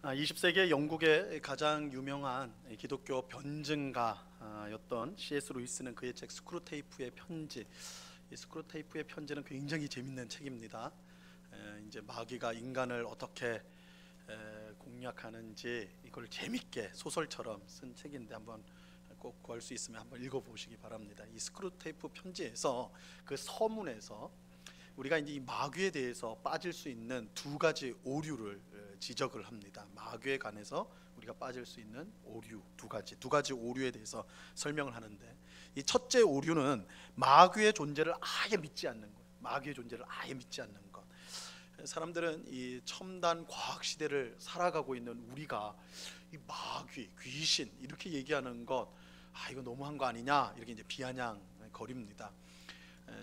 20세기 영국의 가장 유명한 기독교 변증가였던 C.S. 루이스는 그의 책 스크루테이프의 편지, 이 스크루테이프의 편지는 굉장히 재밌는 책입니다. 이제 마귀가 인간을 어떻게 공략하는지 이걸 재밌게 소설처럼 쓴 책인데 한번 꼭 구할 수 있으면 한번 읽어보시기 바랍니다. 이 스크루테이프 편지에서 그 서문에서 우리가 이제 이 마귀에 대해서 빠질 수 있는 두 가지 오류를 지적을 합니다. 마귀에 관해서 우리가 빠질 수 있는 오류 두 가지 오류에 대해서 설명을 하는데, 이 첫째 오류는 마귀의 존재를 아예 믿지 않는 것. 마귀의 존재를 아예 믿지 않는 것. 사람들은 이 첨단 과학 시대를 살아가고 있는 우리가 이 마귀, 귀신 이렇게 얘기하는 것, 이거 너무한 거 아니냐 이렇게 이제 비아냥거립니다.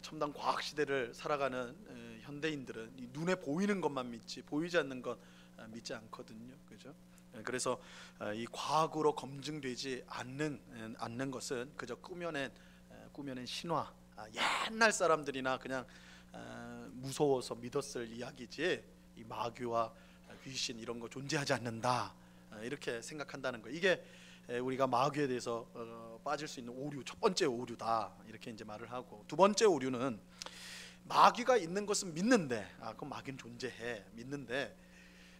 첨단 과학 시대를 살아가는 현대인들은 눈에 보이는 것만 믿지 보이지 않는 것 믿지 않거든요, 그죠? 그래서 이 과학으로 검증되지 않는 것은 그저 꾸며낸 신화, 옛날 사람들이나 그냥 무서워서 믿었을 이야기지 이 마귀와 귀신 이런 거 존재하지 않는다, 이렇게 생각한다는 거. 이게 우리가 마귀에 대해서 빠질 수 있는 오류, 첫 번째 오류다 이렇게 이제 말을 하고, 두 번째 오류는 마귀가 있는 것은 믿는데, 그럼 마귀는 존재해 믿는데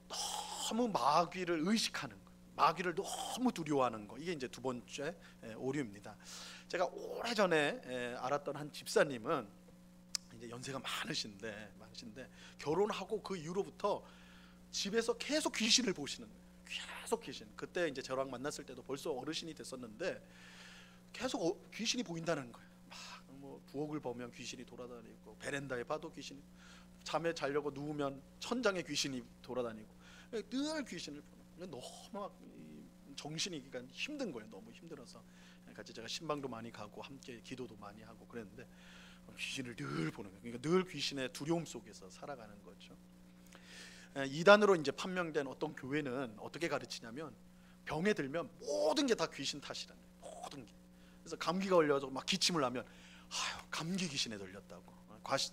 너무 마귀를 의식하는 거, 마귀를 너무 두려워하는 거, 이게 이제 두 번째 오류입니다. 제가 오래전에 알았던 한 집사님은 이제 연세가 많으신데 결혼하고 그 이후로부터 집에서 계속 귀신을 보시는 거예요. 계속 귀신. 그때 이제 저랑 만났을 때도 벌써 어르신이 됐었는데 계속 귀신이 보인다는 거예요. 뭐 부엌을 보면 귀신이 돌아다니고, 베란다에 봐도 귀신이, 잠에 자려고 누우면 천장에 귀신이 돌아다니고, 늘 귀신을 보는. 너무 정신이 힘든 거예요. 너무 힘들어서 같이 제가 신방도 많이 가고 함께 기도도 많이 하고 그랬는데 귀신을 늘 보는 거예요. 그러니까 늘 귀신의 두려움 속에서 살아가는 거죠. 이단으로 이제 판명된 어떤 교회는 어떻게 가르치냐면, 병에 들면 모든 게 다 귀신 탓이라는 거예요. 모든 게. 그래서 감기가 걸려서 막 기침을 하면 감기 귀신에 걸렸다고,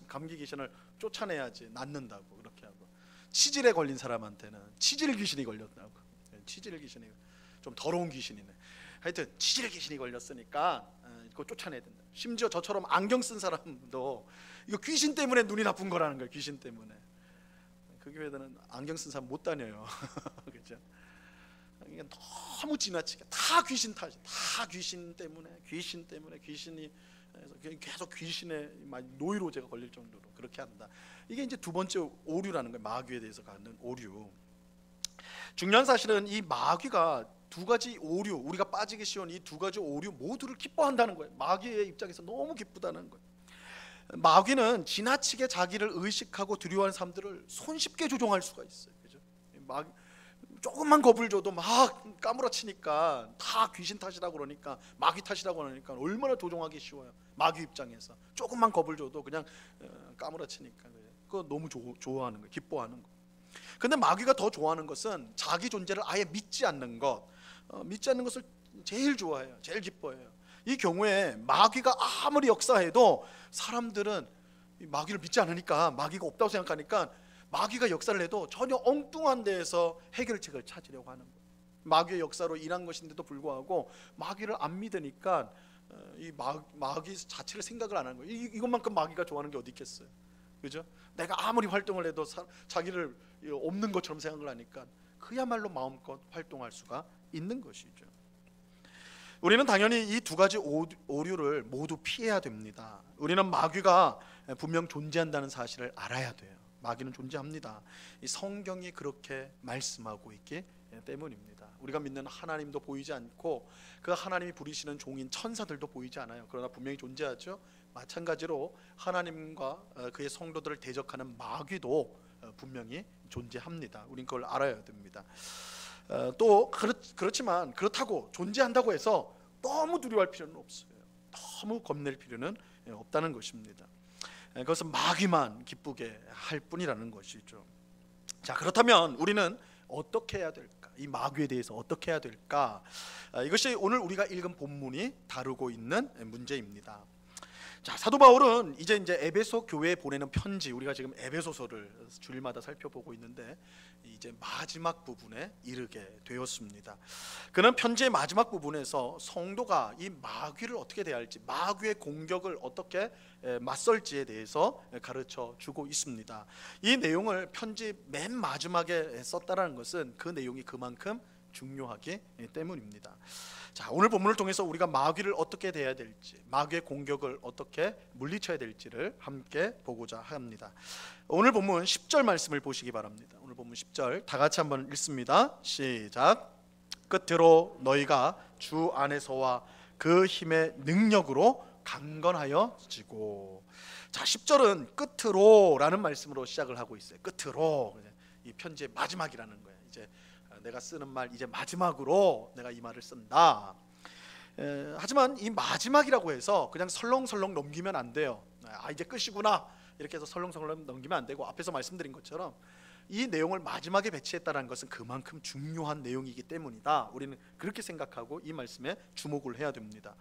감기 귀신을 쫓아내야지 낫는다고 그렇게 하고, 치질에 걸린 사람한테는 치질 귀신이 걸렸다고, 치질 귀신이 좀 더러운 귀신이네, 하여튼 치질 귀신이 걸렸으니까 그거 쫓아내야 된다. 심지어 저처럼 안경 쓴 사람도 이거 귀신 때문에 눈이 나쁜 거라는 거예요. 귀신 때문에. 그 교회들은 안경 쓴 사람 못 다녀요. 그렇죠? 그러니까 너무 지나치게 다 귀신 탓이, 다 귀신 때문에 귀신이 계속 귀신의 노이로제가 걸릴 정도로 그렇게 한다. 이게 이제 두 번째 오류라는 거예요. 마귀에 대해서 갖는 오류. 중요한 사실은 이 마귀가 두 가지 오류, 우리가 빠지기 쉬운 이 두 가지 오류 모두를 기뻐한다는 거예요. 마귀의 입장에서 너무 기쁘다는 거예요. 마귀는 지나치게 자기를 의식하고 두려워하는 사람들을 손쉽게 조종할 수가 있어요. 그죠? 조금만 겁을 줘도 막 까무러치니까, 다 귀신 탓이라고 그러니까, 마귀 탓이라고 그러니까 얼마나 조종하기 쉬워요. 마귀 입장에서 조금만 겁을 줘도 그냥 까무러치니까 그거 너무 좋아하는 거예요. 기뻐하는 거. 근데 마귀가 더 좋아하는 것은 자기 존재를 아예 믿지 않는 것, 믿지 않는 것을 제일 좋아해요. 제일 기뻐해요. 이 경우에 마귀가 아무리 역사해도 사람들은 마귀를 믿지 않으니까, 마귀가 없다고 생각하니까 마귀가 역사를 해도 전혀 엉뚱한 데에서 해결책을 찾으려고 하는 거예요. 마귀의 역사로 일한 것인데도 불구하고 마귀를 안 믿으니까 이 마귀 자체를 생각을 안 하는 거예요. 이것만큼 마귀가 좋아하는 게 어디 있겠어요. 그죠? 내가 아무리 활동을 해도 자기를 없는 것처럼 생각을 하니까 그야말로 마음껏 활동할 수가 있는 것이죠. 우리는 당연히 이 두 가지 오류를 모두 피해야 됩니다. 우리는 마귀가 분명 존재한다는 사실을 알아야 돼요. 마귀는 존재합니다. 이 성경이 그렇게 말씀하고 있기 때문입니다. 우리가 믿는 하나님도 보이지 않고 그 하나님이 부리시는 종인 천사들도 보이지 않아요. 그러나 분명히 존재하죠. 마찬가지로 하나님과 그의 성도들을 대적하는 마귀도 분명히 존재합니다. 우린 그걸 알아야 됩니다. 또 그렇지만 그렇다고 존재한다고 해서 너무 두려워할 필요는 없어요. 너무 겁낼 필요는 없다는 것입니다. 그것은 마귀만 기쁘게 할 뿐이라는 것이죠. 자, 그렇다면 우리는 어떻게 해야 될까? 이 마귀에 대해서 어떻게 해야 될까? 이것이 오늘 우리가 읽은 본문이 다루고 있는 문제입니다. 자, 사도 바울은 이제 에베소 교회에 보내는 편지, 우리가 지금 에베소서를 주일마다 살펴보고 있는데, 이 이제 마지막 부분에 이르게 되었습니다. 그는 편지의 마지막 부분에서 성도가 이 마귀를 어떻게 대할지, 마귀의 공격을 어떻게 맞설지에 대해서 가르쳐 주고 있습니다. 이 내용을 편지 맨 마지막에 썼다라는 것은 그 내용이 그만큼 중요하기 때문입니다. 자, 오늘 본문을 통해서 우리가 마귀를 어떻게 대해야 될지, 마귀의 공격을 어떻게 물리쳐야 될지를 함께 보고자 합니다. 오늘 본문 10절 말씀을 보시기 바랍니다. 오늘 본문 10절 다 같이 한번 읽습니다. 시작. 끝으로 너희가 주 안에서와 그 힘의 능력으로 강건하여지고. 자, 10절은 끝으로라는 말씀으로 시작을 하고 있어요. 끝으로. 이 편지의 마지막이라는 거예요. 이제 내가 쓰는 말 이제 마지막으로 내가 이 말을 쓴다. 하지만 이 마지막이라고 해서 그냥 설렁설렁 넘기면 안 돼요. 이제 끝이구나 이렇게 해서 설렁설렁 넘기면 안 되고, 앞에서 말씀드린 것처럼 이 내용을 마지막에 배치했다는 것은 그만큼 중요한 내용이기 때문이다. 우리는 그렇게 생각하고 이 말씀에 주목을 해야 됩니다.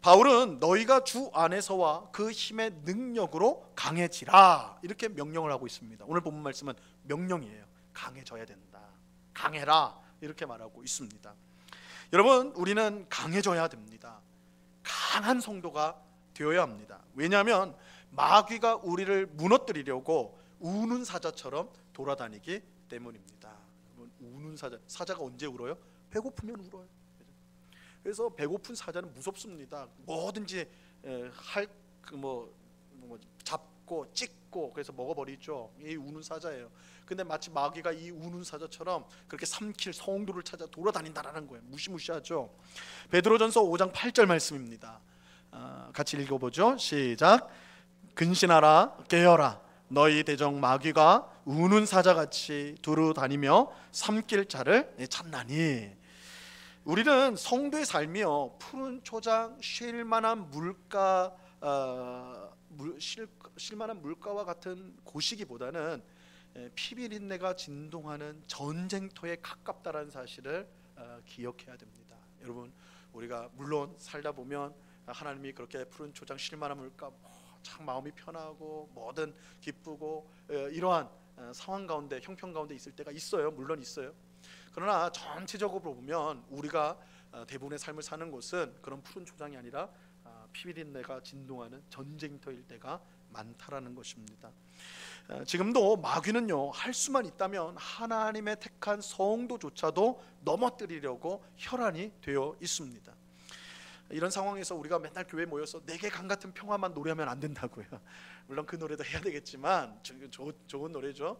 바울은 너희가 주 안에서와 그 힘의 능력으로 강해지라 이렇게 명령을 하고 있습니다. 오늘 본문 말씀은 명령이에요. 강해져야 된다. 강해라 이렇게 말하고 있습니다. 여러분, 우리는 강해져야 됩니다. 강한 성도가 되어야 합니다. 왜냐하면 마귀가 우리를 무너뜨리려고 우는 사자처럼 돌아다니기 때문입니다. 우는 사자가 언제 울어요? 배고프면 울어요. 그래서 배고픈 사자는 무섭습니다. 뭐든지 잡고 찢고 그래서 먹어버리죠. 이 우는 사자예요. 근데 마치 마귀가 이 우는 사자처럼 그렇게 삼킬 성도를 찾아 돌아다닌다라는 거예요. 무시무시하죠. 베드로전서 5장 8절 말씀입니다. 같이 읽어보죠. 시작. 근신하라 깨어라 너희 대적 마귀가 우는 사자같이 두루 다니며 삼킬 자를 찾나니. 우리는 성도의 삶이요 푸른 초장 쉴만한 쉴만한 물가와 같은 곳이기보다는 피비린내가 진동하는 전쟁터에 가깝다는 사실을 기억해야 됩니다. 여러분, 우리가 물론 살다 보면 하나님이 그렇게 푸른 초장 쉴만한 물가 참 마음이 편하고 뭐든 기쁘고 이러한 상황 가운데, 형편 가운데 있을 때가 있어요. 물론 있어요. 그러나 전체적으로 보면 우리가 대부분의 삶을 사는 곳은 그런 푸른 초장이 아니라 피비린내가 진동하는 전쟁터일 때가 많다라는 것입니다. 지금도 마귀는요 할 수만 있다면 하나님의 택한 성도조차도 넘어뜨리려고 혈안이 되어 있습니다. 이런 상황에서 우리가 맨날 교회에 모여서 내게 강 같은 평화만 노래하면 안 된다고요. 물론 그 노래도 해야 되겠지만 좋은 노래죠.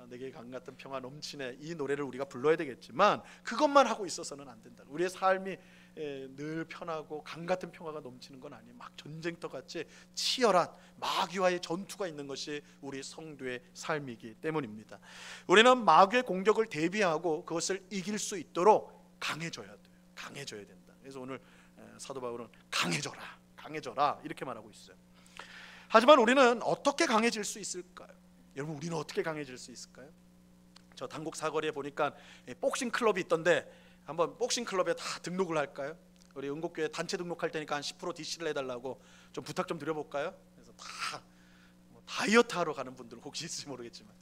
내게 강 같은 평화 넘치네, 이 노래를 우리가 불러야 되겠지만 그것만 하고 있어서는 안 된다. 우리의 삶이 늘 편하고 강 같은 평화가 넘치는 건 아니에요. 막 전쟁터같이 치열한 마귀와의 전투가 있는 것이 우리 성도의 삶이기 때문입니다. 우리는 마귀의 공격을 대비하고 그것을 이길 수 있도록 강해져야 돼요. 강해져야 된다. 그래서 오늘 사도 바울은 강해져라 이렇게 말하고 있어요. 하지만 우리는 어떻게 강해질 수 있을까요? 여러분, 우리는 어떻게 강해질 수 있을까요? 저 단곡 사거리에 보니까 복싱 클럽이 있던데 한번 복싱 클럽에 다 등록을 할까요? 우리 은곡교회 단체 등록할 테니까 한 10% DC를 해달라고 좀 부탁 좀 드려볼까요? 그래서 다 다이어트 하러 가는 분들 혹시 있을지 모르겠지만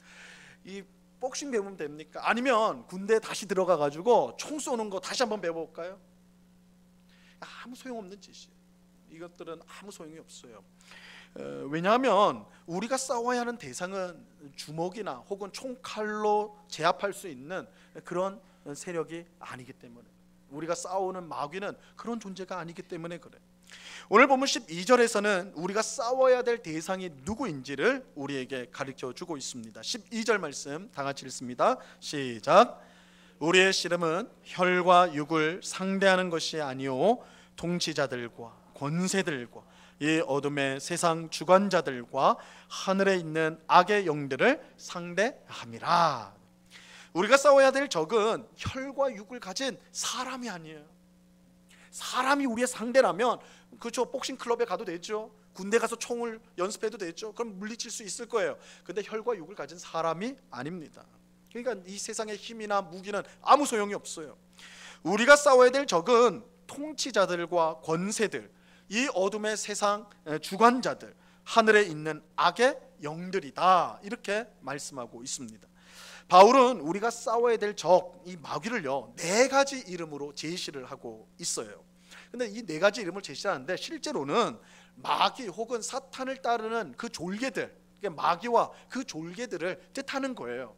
이 복싱 배우면 됩니까? 아니면 군대 다시 들어가 가지고 총 쏘는 거 다시 한번 배워볼까요? 아무 소용없는 짓이에요. 이것들은 아무 소용이 없어요. 왜냐하면 우리가 싸워야 하는 대상은 주먹이나 혹은 총칼로 제압할 수 있는 그런 세력이 아니기 때문에, 우리가 싸우는 마귀는 그런 존재가 아니기 때문에 그래요. 오늘 보면 12절에서는 우리가 싸워야 될 대상이 누구인지를 우리에게 가르쳐주고 있습니다. 12절 말씀 다 같이 읽습니다. 시작. 우리의 씨름은 혈과 육을 상대하는 것이 아니요 통치자들과 권세들과 이 어둠의 세상 주관자들과 하늘에 있는 악의 영들을 상대함이라. 우리가 싸워야 될 적은 혈과 육을 가진 사람이 아니에요. 사람이 우리의 상대라면 그렇죠, 복싱 클럽에 가도 되죠, 군대 가서 총을 연습해도 되죠. 그럼 물리칠 수 있을 거예요. 근데 혈과 육을 가진 사람이 아닙니다. 그러니까 이 세상의 힘이나 무기는 아무 소용이 없어요. 우리가 싸워야 될 적은 통치자들과 권세들, 이 어둠의 세상 주관자들, 하늘에 있는 악의 영들이다 이렇게 말씀하고 있습니다. 바울은 우리가 싸워야 될 적, 이 마귀를요, 네 가지 이름으로 제시를 하고 있어요. 근데 이 네 가지 이름을 제시하는데 실제로는 마귀 혹은 사탄을 따르는 그 졸개들, 그러니까 마귀와 그 졸개들을 뜻하는 거예요.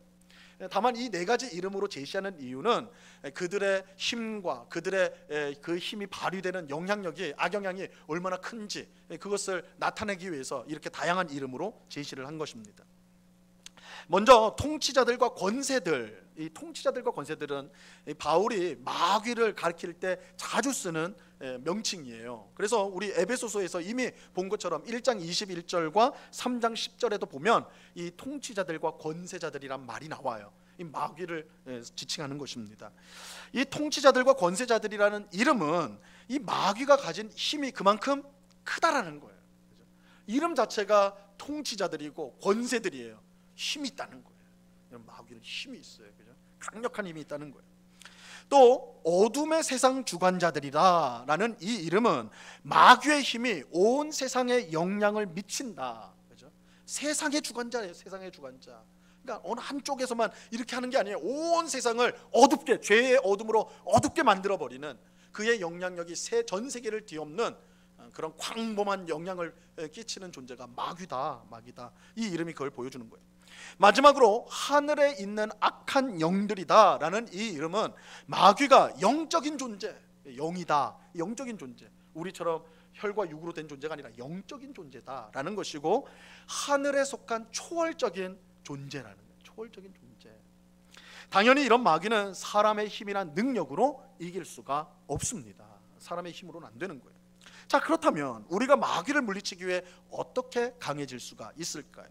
다만 이 네 가지 이름으로 제시하는 이유는 그들의 힘과 그들의 그 힘이 발휘되는 영향력이, 악영향이 얼마나 큰지 그것을 나타내기 위해서 이렇게 다양한 이름으로 제시를 한 것입니다. 먼저 통치자들과 권세들, 이 통치자들과 권세들은 바울이 마귀를 가리킬 때 자주 쓰는 명칭이에요. 그래서 우리 에베소서에서 이미 본 것처럼 1장 21절과 3장 10절에도 보면 이 통치자들과 권세자들이란 말이 나와요. 이 마귀를 지칭하는 것입니다. 이 통치자들과 권세자들이라는 이름은 이 마귀가 가진 힘이 그만큼 크다라는 거예요. 이름 자체가 통치자들이고 권세들이에요. 힘이 있다는 거예요. 마귀는 힘이 있어요. 그죠? 강력한 힘이 있다는 거예요. 또 어둠의 세상 주관자들이라는 이 이름은 마귀의 힘이 온 세상에 영향을 미친다. 그죠? 세상의 주관자예요. 세상의 주관자. 그러니까 어느 한쪽에서만 이렇게 하는 게 아니에요. 온 세상을 어둡게, 죄의 어둠으로 어둡게 만들어 버리는, 그의 영향력이 전 세계를 뒤엎는 그런 광범한 영향을 끼치는 존재가 마귀다. 마귀다. 이 이름이 그걸 보여주는 거예요. 마지막으로 하늘에 있는 악한 영들이다라는 이 이름은 마귀가 영적인 존재, 영이다, 영적인 존재, 우리처럼 혈과 육으로 된 존재가 아니라 영적인 존재다라는 것이고, 하늘에 속한 초월적인 존재라는 거예요. 초월적인 존재. 당연히 이런 마귀는 사람의 힘이나 능력으로 이길 수가 없습니다. 사람의 힘으로는 안 되는 거예요. 자, 그렇다면 우리가 마귀를 물리치기 위해 어떻게 강해질 수가 있을까요?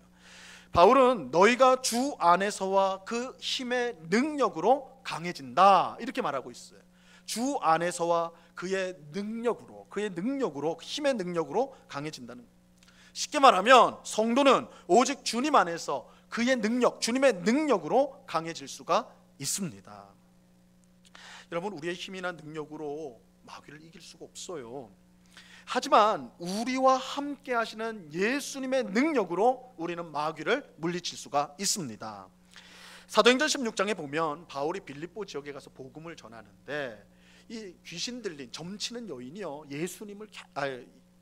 바울은 너희가 주 안에서와 그 힘의 능력으로 강해진다 이렇게 말하고 있어요. 주 안에서와 그의 능력으로, 힘의 능력으로 강해진다는 거예요. 쉽게 말하면 성도는 오직 주님 안에서 그의 능력, 주님의 능력으로 강해질 수가 있습니다. 여러분, 우리의 힘이나 능력으로 마귀를 이길 수가 없어요. 하지만 우리와 함께 하시는 예수님의 능력으로 우리는 마귀를 물리칠 수가 있습니다. 사도행전 16장에 보면 바울이 빌립보 지역에 가서 복음을 전하는데 이 귀신 들린 점치는 여인이요,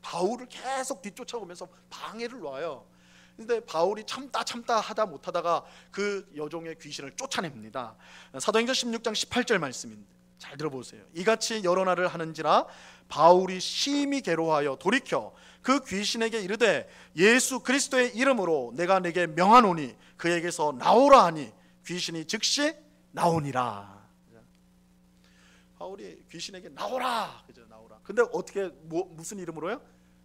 바울을 계속 뒤쫓아오면서 방해를 놔요. 근데 바울이 참다 하다 못하다가 그 여종의 귀신을 쫓아냅니다. 사도행전 16장 18절 말씀입니다. 잘 들어보세요. 이같이 여러 날을 하는지라 바울이 심히 괴로워하여 돌이켜 그 귀신에게 이르되 예수 그리스도의 이름으로 내가 내게 명하노니 그에게서 나오라 하니 귀신이 즉시 나오니라. 바울이 귀신에게 나오라, 그죠? 나오라. 근데 어떻게 무슨 이름으로요?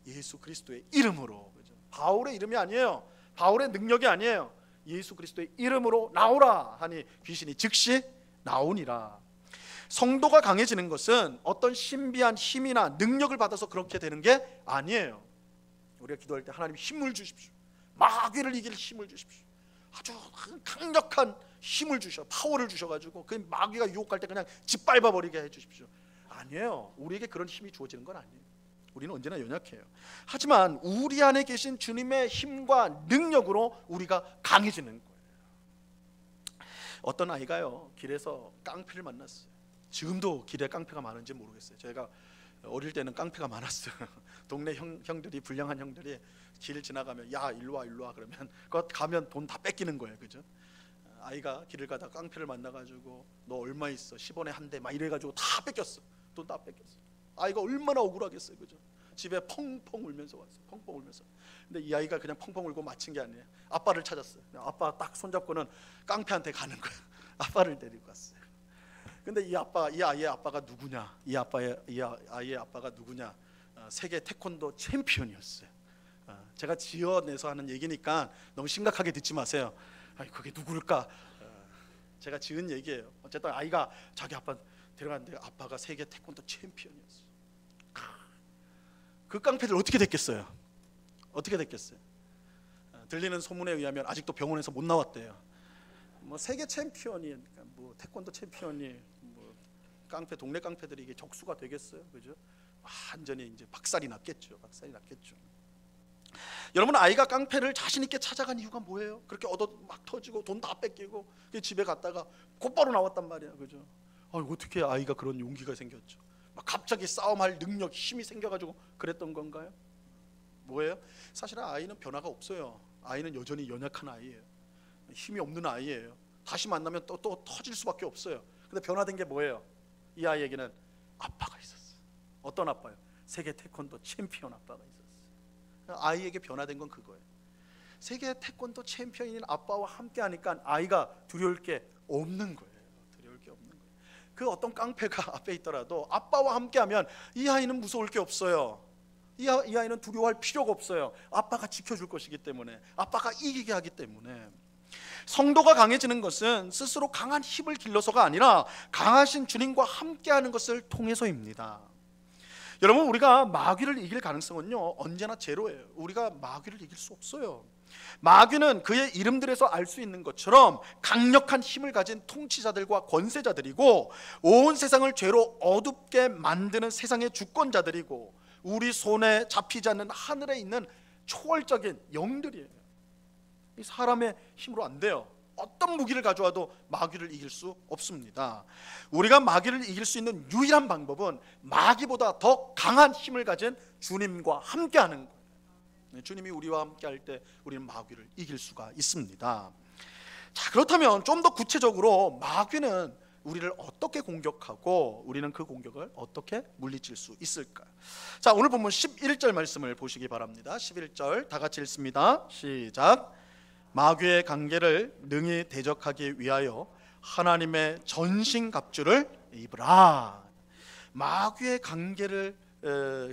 예수 그리스도의 이름으로. 그죠? 바울의 이름이 아니에요. 바울의 능력이 아니에요. 예수 그리스도의 이름으로 나오라 하니 귀신이 즉시 나오니라. 성도가 강해지는 것은 어떤 신비한 힘이나 능력을 받아서 그렇게 되는 게 아니에요. 우리가 기도할 때 하나님 힘을 주십시오. 마귀를 이길 힘을 주십시오. 아주 강력한 힘을 주셔, 파워를 주셔가지고 그 마귀가 유혹할 때 그냥 짓밟아 버리게 해주십시오. 아니에요. 우리에게 그런 힘이 주어지는 건 아니에요. 우리는 언제나 연약해요. 하지만 우리 안에 계신 주님의 힘과 능력으로 우리가 강해지는 거예요. 어떤 아이가요, 길에서 깡패를 만났어요. 지금도 길에 깡패가 많은지 모르겠어요. 저희가 어릴 때는 깡패가 많았어요. 동네 형들이, 불량한 형들이 길 지나가면 야 일로 와 그러면 그거 가면 돈 다 뺏기는 거예요. 그죠? 아이가 길을 가다 깡패를 만나가지고 너 얼마 있어? 10원에 한 대 막 이래가지고 다 뺏겼어. 돈 다 뺏겼어. 아이가 얼마나 억울하겠어요. 그죠? 집에 펑펑 울면서 왔어요. 펑펑 울면서. 근데 이 아이가 그냥 펑펑 울고 마친 게 아니에요. 아빠를 찾았어요. 아빠 딱 손잡고는 깡패한테 가는 거예요. 아빠를 데리고 갔어요. 근데 이 아이의 아빠가 누구냐? 이 아이의 아빠가 누구냐? 세계 태권도 챔피언이었어요. 제가 지어내서 하는 얘기니까 너무 심각하게 듣지 마세요. 그게 누굴까? 제가 지은 얘기예요. 어쨌든 아이가 자기 아빠 데려갔는데 아빠가 세계 태권도 챔피언이었어요. 그 깡패들 어떻게 됐겠어요? 어떻게 됐겠어요? 들리는 소문에 의하면 아직도 병원에서 못 나왔대요. 뭐 세계 챔피언이, 뭐 태권도 챔피언이, 뭐 깡패, 동네 깡패들이 이게 적수가 되겠어요, 그죠? 완전히 이제 박살이 났겠죠. 여러분, 아이가 깡패를 자신 있게 찾아간 이유가 뭐예요? 그렇게 얻어 막 터지고 돈 다 뺏기고 집에 갔다가 곧바로 나왔단 말이야, 그죠? 어떻게 아이가 그런 용기가 생겼죠? 막 갑자기 싸움할 능력, 힘이 생겨가지고 그랬던 건가요? 뭐예요? 사실은 아이는 변화가 없어요. 아이는 여전히 연약한 아이예요. 힘이 없는 아이예요. 다시 만나면 또 터질 수밖에 없어요. 근데 변화된 게 뭐예요? 이 아이에게는 아빠가 있었어요. 어떤 아빠요? 세계 태권도 챔피언 아빠가 있었어요. 아이에게 변화된 건 그거예요. 세계 태권도 챔피언인 아빠와 함께 하니까 아이가 두려울 게 없는 거예요. 두려울 게 없는 거예요. 그 어떤 깡패가 앞에 있더라도 아빠와 함께 하면 이 아이는 무서울 게 없어요. 이 아이는 두려워할 필요가 없어요. 아빠가 지켜줄 것이기 때문에, 아빠가 이기게 하기 때문에. 성도가 강해지는 것은 스스로 강한 힘을 길러서가 아니라 강하신 주님과 함께하는 것을 통해서입니다. 여러분, 우리가 마귀를 이길 가능성은요 언제나 제로예요. 우리가 마귀를 이길 수 없어요. 마귀는 그의 이름들에서 알 수 있는 것처럼 강력한 힘을 가진 통치자들과 권세자들이고, 온 세상을 죄로 어둡게 만드는 세상의 주권자들이고, 우리 손에 잡히지 않는 하늘에 있는 초월적인 영들이에요. 이 사람의 힘으로 안 돼요. 어떤 무기를 가져와도 마귀를 이길 수 없습니다. 우리가 마귀를 이길 수 있는 유일한 방법은 마귀보다 더 강한 힘을 가진 주님과 함께하는 거예요. 주님이 우리와 함께할 때 우리는 마귀를 이길 수가 있습니다. 자, 그렇다면 좀 더 구체적으로 마귀는 우리를 어떻게 공격하고 우리는 그 공격을 어떻게 물리칠 수 있을까요? 자, 오늘 본문 11절 말씀을 보시기 바랍니다. 11절 다 같이 읽습니다. 시작. 마귀의 관계를 능히 대적하기 위하여 하나님의 전신갑주를 입으라. 마귀의 관계를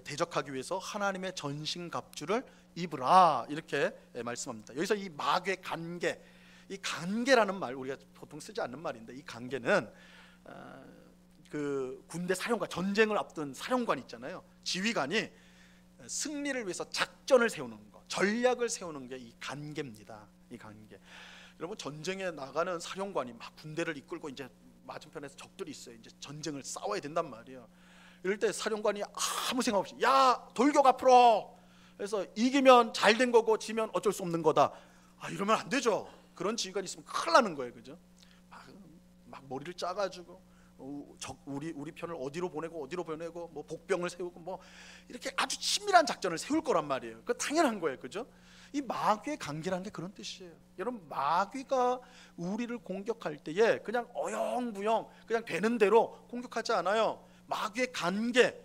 대적하기 위해서 하나님의 전신갑주를 입으라, 이렇게 말씀합니다. 여기서 이 마귀의 관계, 이 관계라는 말 우리가 보통 쓰지 않는 말인데, 이 관계는 그 군대 사령관, 전쟁을 앞둔 사령관 있잖아요. 지휘관이 승리를 위해서 작전을 세우는 거, 전략을 세우는 게 이 관계입니다. 이 관계. 여러분, 전쟁에 나가는 사령관이 막 군대를 이끌고 이제 맞은편에서 적들이 있어요. 이제 전쟁을 싸워야 된단 말이에요. 이럴 때 사령관이 아무 생각 없이 야, 돌격 앞으로. 그래서 이기면 잘 된 거고 지면 어쩔 수 없는 거다. 이러면 안 되죠. 그런 지휘관이 있으면 큰일 나는 거예요, 그죠? 막 머리를 짜가지고 우리 편을 어디로 보내고 뭐 복병을 세우고 뭐 이렇게 아주 친밀한 작전을 세울 거란 말이에요. 그 당연한 거예요, 그죠? 이 마귀의 관계라는 게 그런 뜻이에요. 여러분, 마귀가 우리를 공격할 때에 그냥 어영부영 그냥 되는 대로 공격하지 않아요. 마귀의 관계,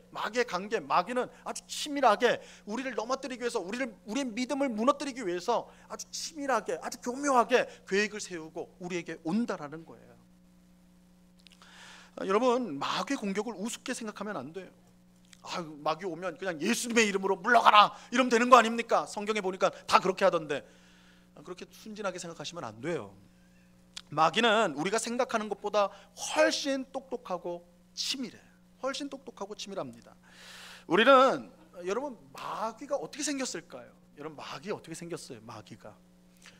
마귀는 아주 치밀하게 우리를 넘어뜨리기 위해서, 우리의 믿음을 무너뜨리기 위해서 아주 치밀하게, 아주 교묘하게 계획을 세우고 우리에게 온다라는 거예요. 여러분, 마귀의 공격을 우습게 생각하면 안 돼요. 마귀 오면 그냥 예수님의 이름으로 물러가라 이러면 되는 거 아닙니까? 성경에 보니까 다 그렇게 하던데, 그렇게 순진하게 생각하시면 안 돼요. 마귀는 우리가 생각하는 것보다 훨씬 똑똑하고 치밀해요. 훨씬 똑똑하고 치밀합니다. 우리는, 여러분, 마귀가 어떻게 생겼을까요? 여러분, 마귀 어떻게 생겼어요? 마귀가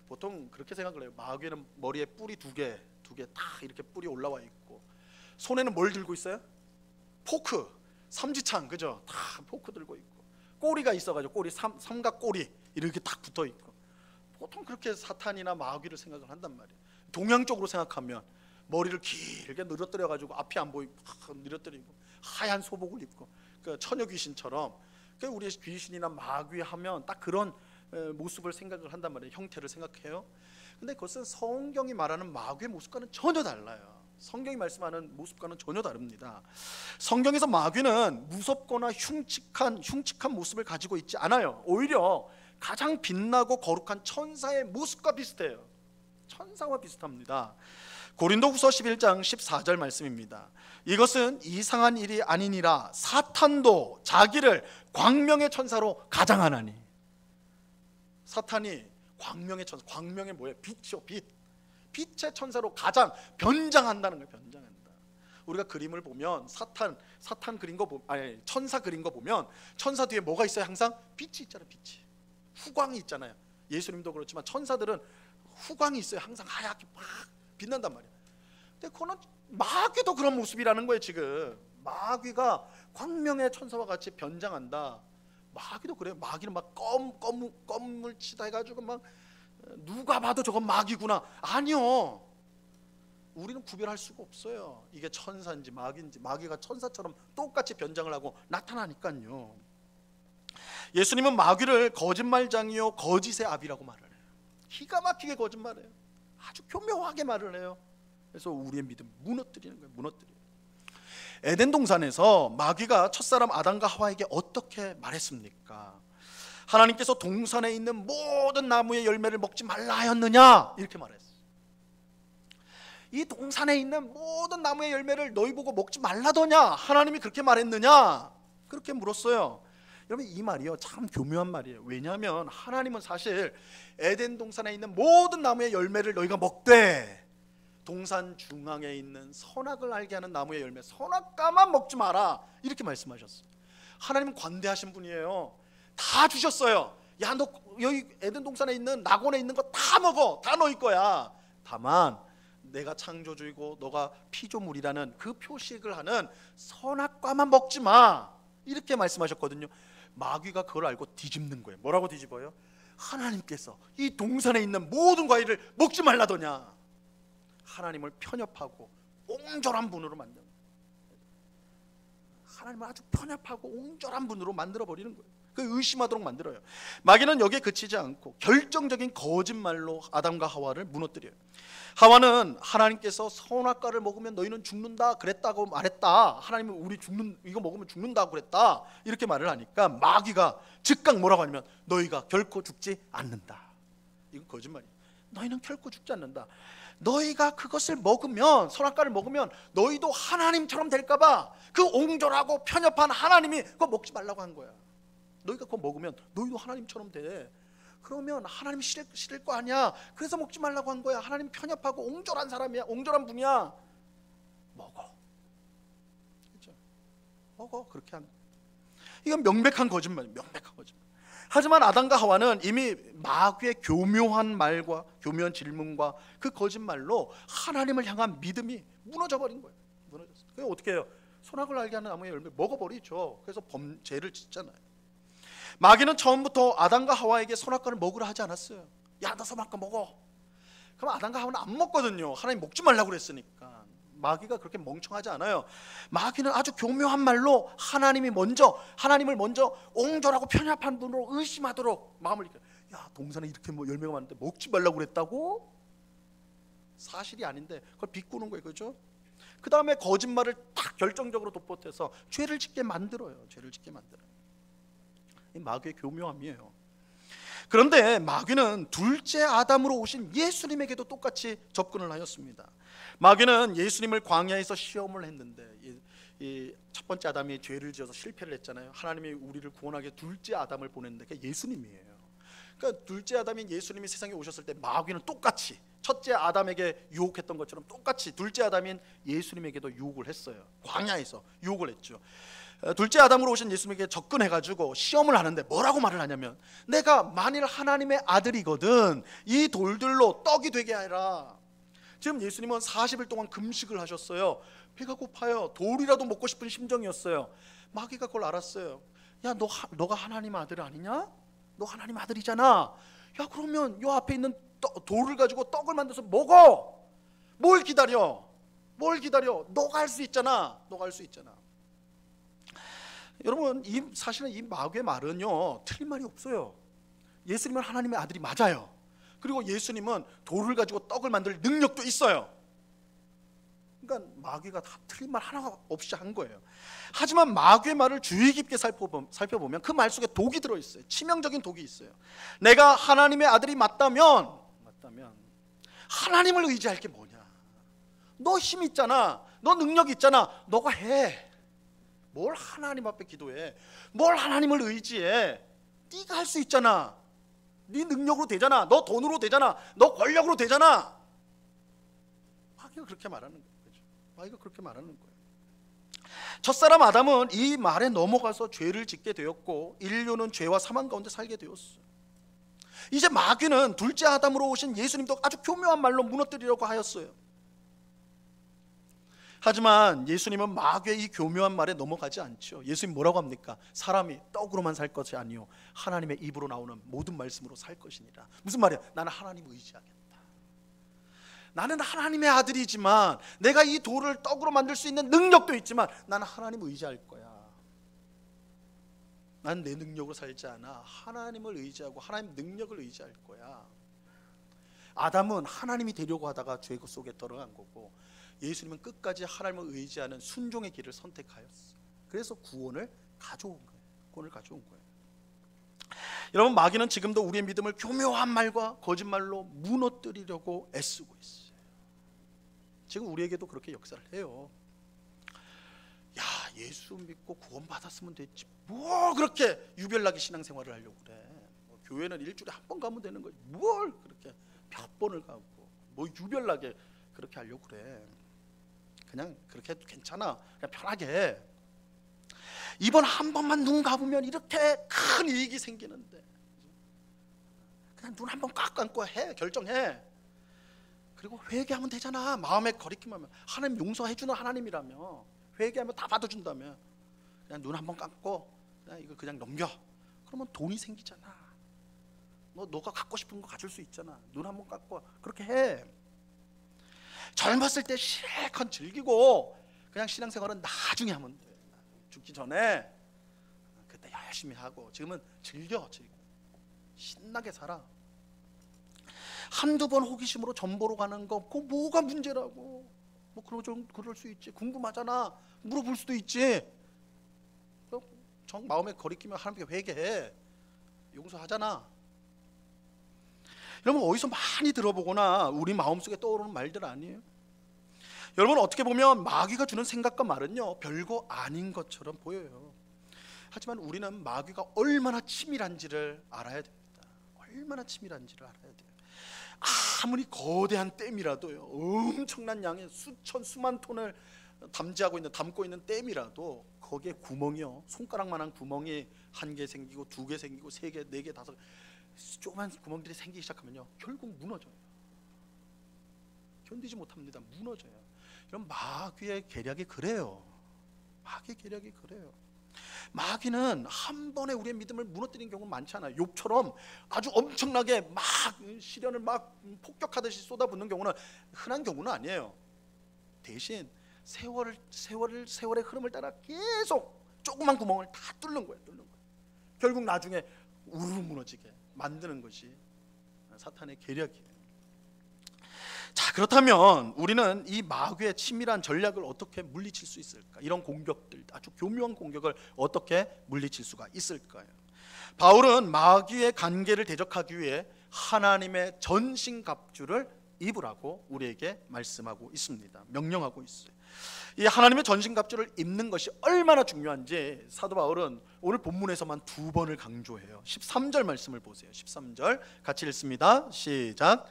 보통 그렇게 생각을 해요. 마귀는 머리에 뿔이 두 개 다 이렇게 뿔이 올라와 있고, 손에는 뭘 들고 있어요? 포크, 삼지창, 그죠? 다 포크 들고 있고, 꼬리가 있어가지고 꼬리, 삼각 꼬리 이렇게 딱 붙어 있고, 보통 그렇게 사탄이나 마귀를 생각을 한단 말이에요. 동양적으로 생각하면 머리를 길게 늘어뜨려가지고 앞이 안 보이고 늘어뜨리고 하얀 소복을 입고, 그 처녀 귀신처럼, 그 우리 귀신이나 마귀 하면 딱 그런 모습을 생각을 한단 말이에요. 형태를 생각해요. 근데 그것은 성경이 말하는 마귀의 모습과는 전혀 달라요. 성경이 말씀하는 모습과는 전혀 다릅니다. 성경에서 마귀는 무섭거나 흉측한 모습을 가지고 있지 않아요. 오히려 가장 빛나고 거룩한 천사의 모습과 비슷해요. 천사와 비슷합니다. 고린도후서 11장 14절 말씀입니다. 이것은 이상한 일이 아니니라 사탄도 자기를 광명의 천사로 가장하나니. 사탄이 광명의 천사, 광명의 뭐예요? 빛이요, 빛. 빛의 천사로 가장 변장한다는 거예요. 변장한다. 우리가 그림을 보면 사탄 그린 거 천사 그린 거 보면 천사 뒤에 뭐가 있어요? 항상 빛이 있잖아요. 빛이, 후광이 있잖아요. 예수님도 그렇지만 천사들은 후광이 있어요. 항상 하얗게 막 빛난단 말이에요. 근데 그거는 마귀도 그런 모습이라는 거예요. 지금 마귀가 광명의 천사와 같이 변장한다. 마귀도 그래요. 마귀는 막 껌물 치다 해가지고 막 누가 봐도 저건 마귀구나. 아니요. 우리는 구별할 수가 없어요. 이게 천사인지 마귀인지. 마귀가 천사처럼 똑같이 변장을 하고 나타나니까요. 예수님은 마귀를 거짓말장이요 거짓의 아비라고 말을 해요. 기가 막히게 거짓말해요. 아주 교묘하게 말을 해요. 그래서 우리의 믿음 무너뜨리는 거예요. 무너뜨려요. 에덴 동산에서 마귀가 첫사람 아담과 하와에게 어떻게 말했습니까? 하나님께서 동산에 있는 모든 나무의 열매를 먹지 말라 하였느냐? 이렇게 말했어요. 이 동산에 있는 모든 나무의 열매를 너희 보고 먹지 말라더냐? 하나님이 그렇게 말했느냐? 그렇게 물었어요. 여러분, 이 말이요 참 교묘한 말이에요. 왜냐하면 하나님은 사실 에덴 동산에 있는 모든 나무의 열매를 너희가 먹되 동산 중앙에 있는 선악을 알게 하는 나무의 열매, 선악과만 먹지 마라, 이렇게 말씀하셨어요. 하나님은 관대하신 분이에요. 다 주셨어요. 야, 너 여기 에덴 동산에 있는 낙원에 있는 거 다 먹어. 다 너희 거야. 다만 내가 창조주이고 너가 피조물이라는 그 표식을 하는 선악과만 먹지 마, 이렇게 말씀하셨거든요. 마귀가 그걸 알고 뒤집는 거예요. 뭐라고 뒤집어요? 하나님께서 이 동산에 있는 모든 과일을 먹지 말라더냐. 하나님을 편협하고 옹졸한 분으로 만드는 거예요. 하나님을 아주 편협하고 옹졸한 분으로 만들어버리는 거예요. 그 의심하도록 만들어요. 마귀는 여기에 그치지 않고 결정적인 거짓말로 아담과 하와를 무너뜨려요. 하와는 하나님께서 선악과를 먹으면 너희는 죽는다 그랬다고 말했다. 하나님은 우리 이거 먹으면 죽는다고 그랬다, 이렇게 말을 하니까 마귀가 즉각 뭐라고 하냐면 너희가 결코 죽지 않는다. 이건 거짓말이에요. 너희는 결코 죽지 않는다. 너희가 그것을 먹으면, 선악과를 먹으면 너희도 하나님처럼 될까봐 그 옹졸하고 편협한 하나님이 그거 먹지 말라고 한 거야. 너희가 그거 먹으면 너희도 하나님처럼 돼. 그러면 하나님 싫을 거 아니야. 그래서 먹지 말라고 한 거야. 하나님 편협하고 옹졸한 사람이야. 옹졸한 분이야. 먹어. 그렇죠? 먹어. 그렇게 한. 이건 명백한 거짓말이에요. 명백한 거짓말. 하지만 아담과 하와는 이미 마귀의 교묘한 말과 교묘한 질문과 그 거짓말로 하나님을 향한 믿음이 무너져 버린 거예요. 무너졌어요. 그래서 어떻게 해요? 선악을 알게 하는 나무의 열매 먹어버리죠. 그래서 죄를 짓잖아요. 마귀는 처음부터 아담과 하와에게 선악과를 먹으라 하지 않았어요. 야, 너 선악과 먹어. 그럼 아담과 하와는 안 먹거든요. 하나님 먹지 말라고 그랬으니까. 마귀가 그렇게 멍청하지 않아요. 마귀는 아주 교묘한 말로 하나님을 먼저 옹졸하고 편협한 분으로 의심하도록 마음을 이렇게, 야, 동산에 이렇게 뭐 열매가 많은데 먹지 말라고 그랬다고? 사실이 아닌데 그걸 비꼬는 거예요. 그죠? 그 다음에 거짓말을 딱 결정적으로 덧붙여서 죄를 짓게 만들어요. 죄를 짓게 만들어요. 이 마귀의 교묘함이에요. 그런데 마귀는 둘째 아담으로 오신 예수님에게도 똑같이 접근을 하였습니다. 마귀는 예수님을 광야에서 시험을 했는데 이 첫 번째 아담이 죄를 지어서 실패를 했잖아요. 하나님이 우리를 구원하기 위해 둘째 아담을 보냈는데 그게 예수님이에요. 그러니까 둘째 아담인 예수님이 세상에 오셨을 때 마귀는 똑같이 첫째 아담에게 유혹했던 것처럼 똑같이 둘째 아담인 예수님에게도 유혹을 했어요. 광야에서 유혹을 했죠. 둘째 아담으로 오신 예수님에게 접근해가지고 시험을 하는데 뭐라고 말을 하냐면, 내가 만일 하나님의 아들이거든 이 돌들로 떡이 되게 하라. 지금 예수님은 40일 동안 금식을 하셨어요. 배가 고파요. 돌이라도 먹고 싶은 심정이었어요. 마귀가 그걸 알았어요. 야, 너가 하나님 아들 아니냐? 너 하나님 아들이잖아. 야, 그러면 요 앞에 있는 돌을 가지고 떡을 만들어서 먹어. 뭘 기다려? 너가 할 수 있잖아. 여러분, 사실은 이 마귀의 말은요 틀린 말이 없어요. 예수님은 하나님의 아들이 맞아요. 그리고 예수님은 돌을 가지고 떡을 만들 능력도 있어요. 그러니까 마귀가 다 틀린 말 하나 없이 한 거예요. 하지만 마귀의 말을 주의 깊게 살펴보면 그 말 속에 독이 들어있어요. 치명적인 독이 있어요. 내가 하나님의 아들이 맞다면 하나님을 의지할 게 뭐냐? 너 힘 있잖아. 너 능력 있잖아. 너가 해. 뭘 하나님 앞에 기도해? 뭘 하나님을 의지해? 네가 할 수 있잖아. 네 능력으로 되잖아. 너 돈으로 되잖아. 너 권력으로 되잖아. 마귀가 그렇게 말하는 거예요. 그렇죠? 마귀가 그렇게 말하는 거예요. 첫사람 아담은 이 말에 넘어가서 죄를 짓게 되었고 인류는 죄와 사망 가운데 살게 되었어요. 이제 마귀는 둘째 아담으로 오신 예수님도 아주 교묘한 말로 무너뜨리려고 하였어요. 하지만 예수님은 마귀의 이 교묘한 말에 넘어가지 않죠. 예수님 뭐라고 합니까? 사람이 떡으로만 살 것이 아니요 하나님의 입으로 나오는 모든 말씀으로 살 것이니라. 무슨 말이야? 나는 하나님을 의지하겠다. 나는 하나님의 아들이지만 내가 이 돌을 떡으로 만들 수 있는 능력도 있지만 나는 하나님을 의지할 거야. 난 내 능력으로 살지 않아. 하나님을 의지하고 하나님 능력을 의지할 거야. 아담은 하나님이 되려고 하다가 죄 속에 들어간 거고, 예수님은 끝까지 하나님을 의지하는 순종의 길을 선택하였어. 그래서 구원을 가져온 거예요. 구원을 가져온 거예요. 여러분, 마귀는 지금도 우리의 믿음을 교묘한 말과 거짓말로 무너뜨리려고 애쓰고 있어요. 지금 우리에게도 그렇게 역사를 해요. 야, 예수 믿고 구원 받았으면 됐지, 뭐 그렇게 유별나게 신앙생활을 하려고 그래. 뭐 교회는 일주일에 한 번 가면 되는 거지, 뭘 그렇게 몇 번을 가고 뭐 유별나게 그렇게 하려고 그래. 그냥 그렇게 해도 괜찮아. 그냥 편하게 해. 이번 한 번만 눈 감으면 이렇게 큰 이익이 생기는데 그냥 눈 한 번 꽉 감고 해. 결정해. 그리고 회개하면 되잖아. 마음에 거리낌하면 하나님 용서해 주는 하나님이라며, 회개하면 다 받아준다며. 그냥 눈 한 번 감고 그냥 이거 그냥 넘겨. 그러면 돈이 생기잖아. 너가 갖고 싶은 거 가질 수 있잖아. 눈 한 번 감고 그렇게 해. 젊었을 때 실컷 즐기고 그냥 신앙생활은 나중에 하면 돼. 죽기 전에 그때 열심히 하고. 지금은 즐겨. 신나게 살아. 한두 번 호기심으로 점 보러 가는 거 그거 뭐가 문제라고. 뭐 그럴 수 있지. 궁금하잖아. 물어볼 수도 있지. 정 마음에 거리끼면 하나님께 회개해. 용서하잖아. 여러분, 어디서 많이 들어보거나 우리 마음속에 떠오르는 말들 아니에요? 여러분, 어떻게 보면 마귀가 주는 생각과 말은요 별거 아닌 것처럼 보여요. 하지만 우리는 마귀가 얼마나 치밀한지를 알아야 됩니다. 얼마나 치밀한지를 알아야 돼요. 아무리 거대한 댐이라도요, 엄청난 양의 수만 톤을 담고 있는 댐이라도 거기에 구멍이요, 손가락만한 구멍이 1개 생기고 2개 생기고 3개, 4개, 5개 조그만 구멍들이 생기기 시작하면요 결국 무너져요. 견디지 못합니다. 무너져요. 이런 마귀의 계략이 그래요. 마귀의 계략이 그래요. 마귀는 한 번에 우리의 믿음을 무너뜨리는 경우는 많잖아요. 욥처럼 아주 엄청나게 막 시련을 막 폭격하듯이 쏟아붓는 경우는 흔한 경우는 아니에요. 대신 세월의 흐름을 따라 계속 조그만 구멍을 다 뚫는 거예요. 결국 나중에 우르르 무너지게 만드는 것이 사탄의 계략이에요. 자, 그렇다면 우리는 이 마귀의 치밀한 전략을 어떻게 물리칠 수 있을까? 이런 공격들, 아주 교묘한 공격을 어떻게 물리칠 수가 있을까요? 바울은 마귀의 관계를 대적하기 위해 하나님의 전신갑주를 입으라고 우리에게 말씀하고 있습니다. 명령하고 있어요. 이 하나님의 전신갑주를 입는 것이 얼마나 중요한지 사도 바울은 오늘 본문에서만 2번을 강조해요. 13절 말씀을 보세요. 13절 같이 읽습니다. 시작.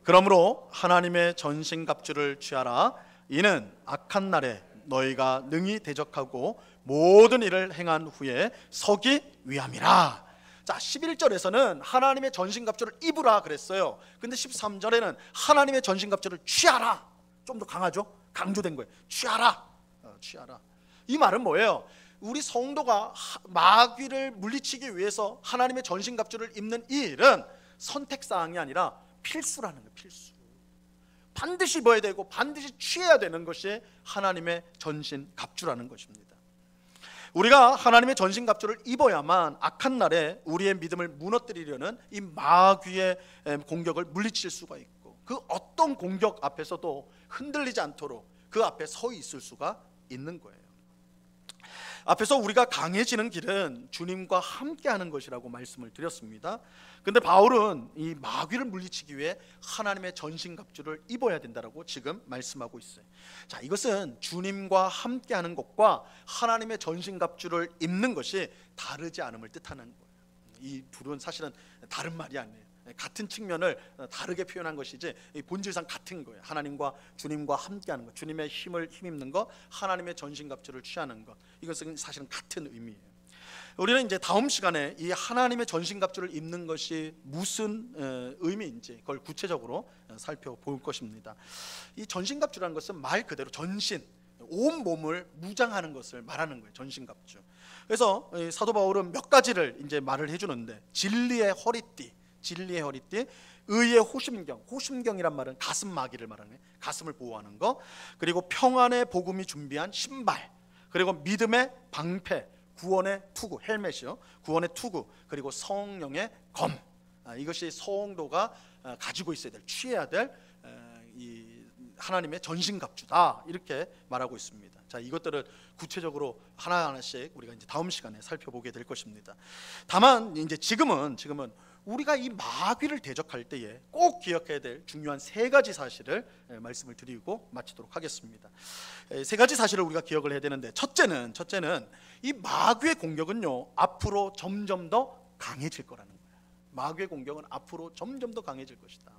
그러므로 하나님의 전신갑주를 취하라. 이는 악한 날에 너희가 능히 대적하고 모든 일을 행한 후에 서기 위함이라. 자, 11절에서는 하나님의 전신갑주를 입으라 그랬어요. 근데 13절에는 하나님의 전신갑주를 취하라. 좀 더 강하죠? 강조된 거예요. 취하라. 취하라. 이 말은 뭐예요? 우리 성도가 마귀를 물리치기 위해서 하나님의 전신갑주를 입는 이 일은 선택사항이 아니라 필수라는 거예요. 필수. 반드시 입어야 되고 반드시 취해야 되는 것이 하나님의 전신갑주라는 것입니다. 우리가 하나님의 전신갑주를 입어야만 악한 날에 우리의 믿음을 무너뜨리려는 이 마귀의 공격을 물리칠 수가 있고, 그 어떤 공격 앞에서도 흔들리지 않도록 그 앞에 서 있을 수가 있는 거예요. 앞에서 우리가 강해지는 길은 주님과 함께하는 것이라고 말씀을 드렸습니다. 근데 바울은 이 마귀를 물리치기 위해 하나님의 전신갑주를 입어야 된다라고 지금 말씀하고 있어요. 자, 이것은 주님과 함께하는 것과 하나님의 전신갑주를 입는 것이 다르지 않음을 뜻하는 거예요. 이 둘은 사실은 다른 말이 아니에요. 같은 측면을 다르게 표현한 것이지 본질상 같은 거예요. 하나님과 주님과 함께하는 것, 주님의 힘을 힘입는 것, 하나님의 전신갑주를 취하는 것, 이것은 사실은 같은 의미예요. 우리는 이제 다음 시간에 이 하나님의 전신갑주를 입는 것이 무슨 의미인지 그걸 구체적으로 살펴볼 것입니다. 이 전신갑주라는 것은 말 그대로 전신, 온 몸을 무장하는 것을 말하는 거예요. 전신갑주. 그래서 사도 바울은 몇 가지를 이제 말을 해주는데, 진리의 허리띠, 진리의 허리띠, 의의 호심경, 호심경이란 말은 가슴 마귀를 말하는 거예요. 가슴을 보호하는 거. 그리고 평안의 복음이 준비한 신발, 그리고 믿음의 방패, 구원의 투구, 헬멧이요, 구원의 투구, 그리고 성령의 검. 이것이 성도가 가지고 있어야 될, 취해야 될 이 하나님의 전신갑주다, 이렇게 말하고 있습니다. 자, 이것들을 구체적으로 하나하나씩 우리가 이제 다음 시간에 살펴보게 될 것입니다. 다만 이제 지금은 우리가 이 마귀를 대적할 때에 꼭 기억해야 될 중요한 세 가지 사실을 말씀을 드리고 마치도록 하겠습니다. 세 가지 사실을 우리가 기억을 해야 되는데, 첫째는 이 마귀의 공격은요, 앞으로 점점 더 강해질 거라는 거예요. 마귀의 공격은 앞으로 점점 더 강해질 것이다.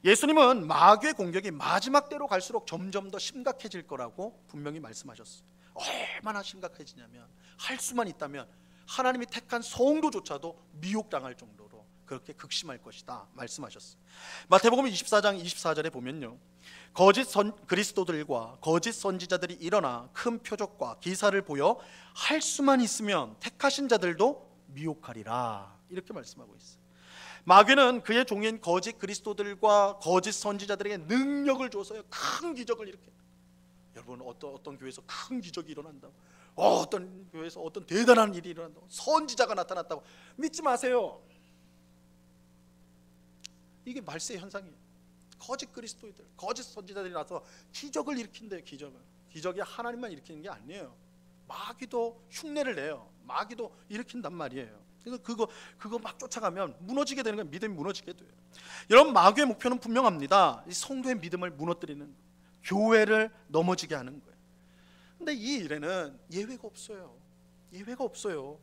예수님은 마귀의 공격이 마지막 때로 갈수록 점점 더 심각해질 거라고 분명히 말씀하셨어요. 얼마나 심각해지냐면, 할 수만 있다면 하나님이 택한 성도조차도 미혹당할 정도로 그렇게 극심할 것이다 말씀하셨어요. 마태복음 24장 24절에 보면요, 거짓 그리스도들과 거짓 선지자들이 일어나 큰 표적과 기사를 보여 할 수만 있으면 택하신 자들도 미혹하리라, 이렇게 말씀하고 있어요. 마귀는 그의 종인 거짓 그리스도들과 거짓 선지자들에게 능력을 줘서요, 큰 기적을 일으켜요. 여러분, 어떤 교회에서 큰 기적이 일어난다고, 어떤 교회에서 어떤 대단한 일이 일어난다고, 선지자가 나타났다고 믿지 마세요. 이게 말세 현상이에요. 거짓 그리스도들, 거짓 선지자들이 나서 기적을 일으킨대요. 기적이 하나님만 일으키는 게 아니에요. 마귀도 흉내를 내요. 마귀도 일으킨단 말이에요. 그래서 그거 막 쫓아가면 무너지게 되는 거예요. 믿음이 무너지게 돼요. 여러분, 마귀의 목표는 분명합니다. 이 성도의 믿음을 무너뜨리는, 교회를 넘어지게 하는 거예요. 근데 이 일에는 예외가 없어요. 예외가 없어요.